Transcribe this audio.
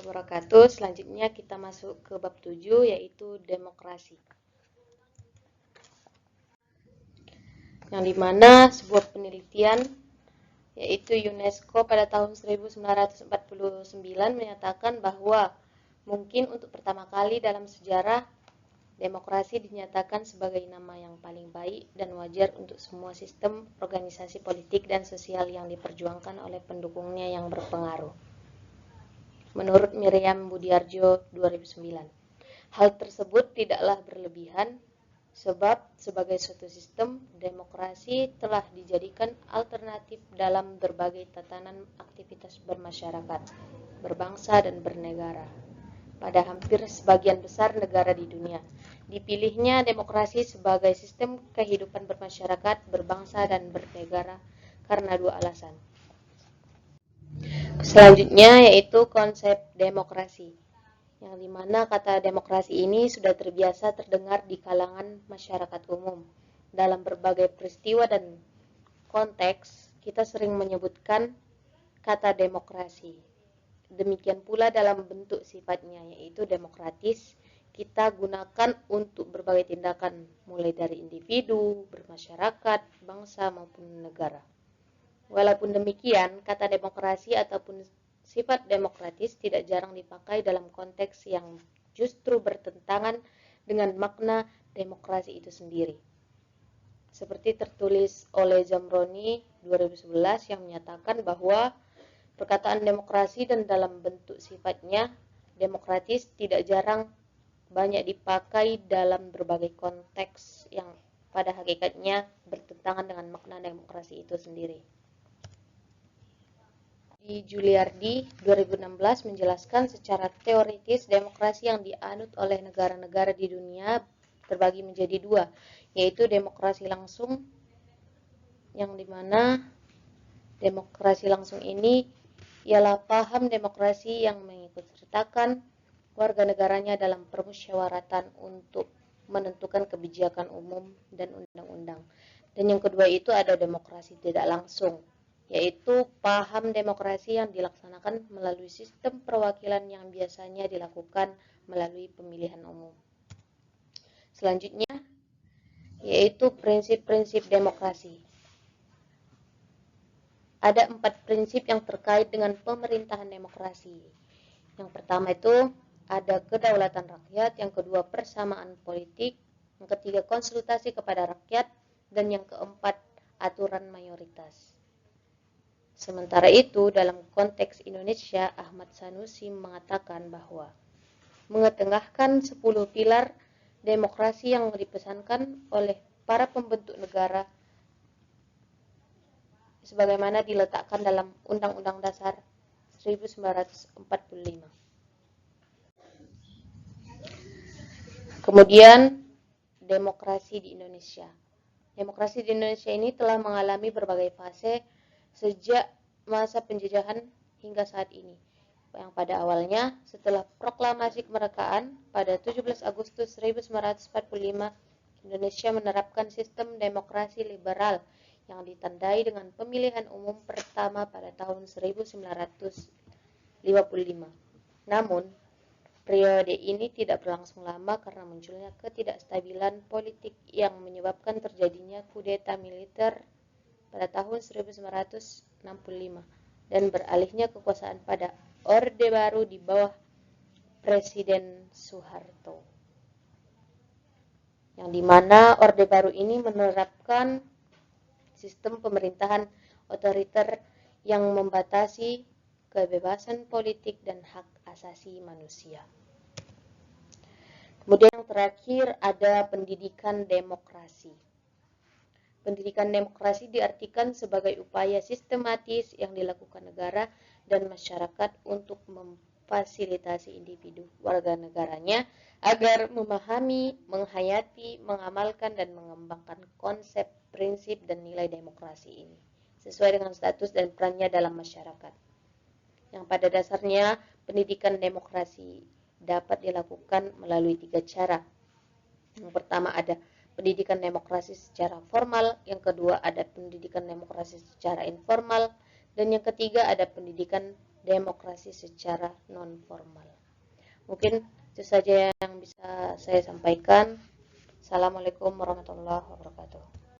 wabarakatuh. Selanjutnya kita masuk ke bab 7 yaitu demokrasi. Yang dimana sebuah penelitian yaitu UNESCO pada tahun 1949 menyatakan bahwa mungkin untuk pertama kali dalam sejarah demokrasi dinyatakan sebagai nama yang paling baik dan wajar untuk semua sistem organisasi politik dan sosial yang diperjuangkan oleh pendukungnya yang berpengaruh. Menurut Miriam Budiarjo 2009, hal tersebut tidaklah berlebihan sebab sebagai suatu sistem, demokrasi telah dijadikan alternatif dalam berbagai tatanan aktivitas bermasyarakat, berbangsa dan bernegara. Pada hampir sebagian besar negara di dunia, dipilihnya demokrasi sebagai sistem kehidupan bermasyarakat, berbangsa dan bernegara karena dua alasan. Selanjutnya yaitu konsep demokrasi, yang dimana kata demokrasi ini sudah terbiasa terdengar di kalangan masyarakat umum. Dalam berbagai peristiwa dan konteks, kita sering menyebutkan kata demokrasi. Demikian pula dalam bentuk sifatnya, yaitu demokratis, kita gunakan untuk berbagai tindakan, mulai dari individu, bermasyarakat, bangsa maupun negara. Walaupun demikian, kata demokrasi ataupun sifat demokratis tidak jarang dipakai dalam konteks yang justru bertentangan dengan makna demokrasi itu sendiri. Seperti tertulis oleh Zamroni 2011 yang menyatakan bahwa perkataan demokrasi dan dalam bentuk sifatnya demokratis tidak jarang banyak dipakai dalam berbagai konteks yang pada hakikatnya bertentangan dengan makna demokrasi itu sendiri. Di Giuliardi 2016 menjelaskan secara teoritis demokrasi yang dianut oleh negara-negara di dunia terbagi menjadi dua, yaitu demokrasi langsung, yang dimana demokrasi langsung ini ialah paham demokrasi yang mengikutsertakan warga negaranya dalam permusyawaratan untuk menentukan kebijakan umum dan undang-undang. Dan yang kedua itu ada demokrasi tidak langsung, yaitu paham demokrasi yang dilaksanakan melalui sistem perwakilan yang biasanya dilakukan melalui pemilihan umum. Selanjutnya yaitu prinsip-prinsip demokrasi. Ada 4 prinsip yang terkait dengan pemerintahan demokrasi. Yang pertama itu ada kedaulatan rakyat, yang kedua persamaan politik, yang ketiga konsultasi kepada rakyat, dan yang keempat aturan mayoritas. Sementara itu, dalam konteks Indonesia, Ahmad Sanusi mengatakan bahwa mengetengahkan 10 pilar demokrasi yang dipesankan oleh para pembentuk negara sebagaimana diletakkan dalam Undang-Undang Dasar 1945. Kemudian, demokrasi di Indonesia. Demokrasi di Indonesia ini telah mengalami berbagai fase sejak masa penjajahan hingga saat ini. Yang pada awalnya, setelah proklamasi kemerdekaan pada 17 Agustus 1945, Indonesia menerapkan sistem demokrasi liberal yang ditandai dengan pemilihan umum pertama pada tahun 1955. Namun, periode ini tidak berlangsung lama karena munculnya ketidakstabilan politik yang menyebabkan terjadinya kudeta militer pada tahun 1965 dan beralihnya kekuasaan pada Orde Baru di bawah Presiden Soeharto. Yang dimana Orde Baru ini menerapkan sistem pemerintahan otoriter yang membatasi kebebasan politik dan hak asasi manusia. Kemudian yang terakhir ada pendidikan demokrasi. Pendidikan demokrasi diartikan sebagai upaya sistematis yang dilakukan negara dan masyarakat untuk memfasilitasi individu warga negaranya agar memahami, menghayati, mengamalkan, dan mengembangkan konsep, prinsip, dan nilai demokrasi ini sesuai dengan status dan perannya dalam masyarakat. Yang pada dasarnya pendidikan demokrasi dapat dilakukan melalui 3 cara. Yang pertama ada pendidikan demokrasi secara formal, yang kedua ada pendidikan demokrasi secara informal, dan yang ketiga ada pendidikan demokrasi secara non formal. Mungkin itu saja yang bisa saya sampaikan. Assalamualaikum warahmatullahi wabarakatuh.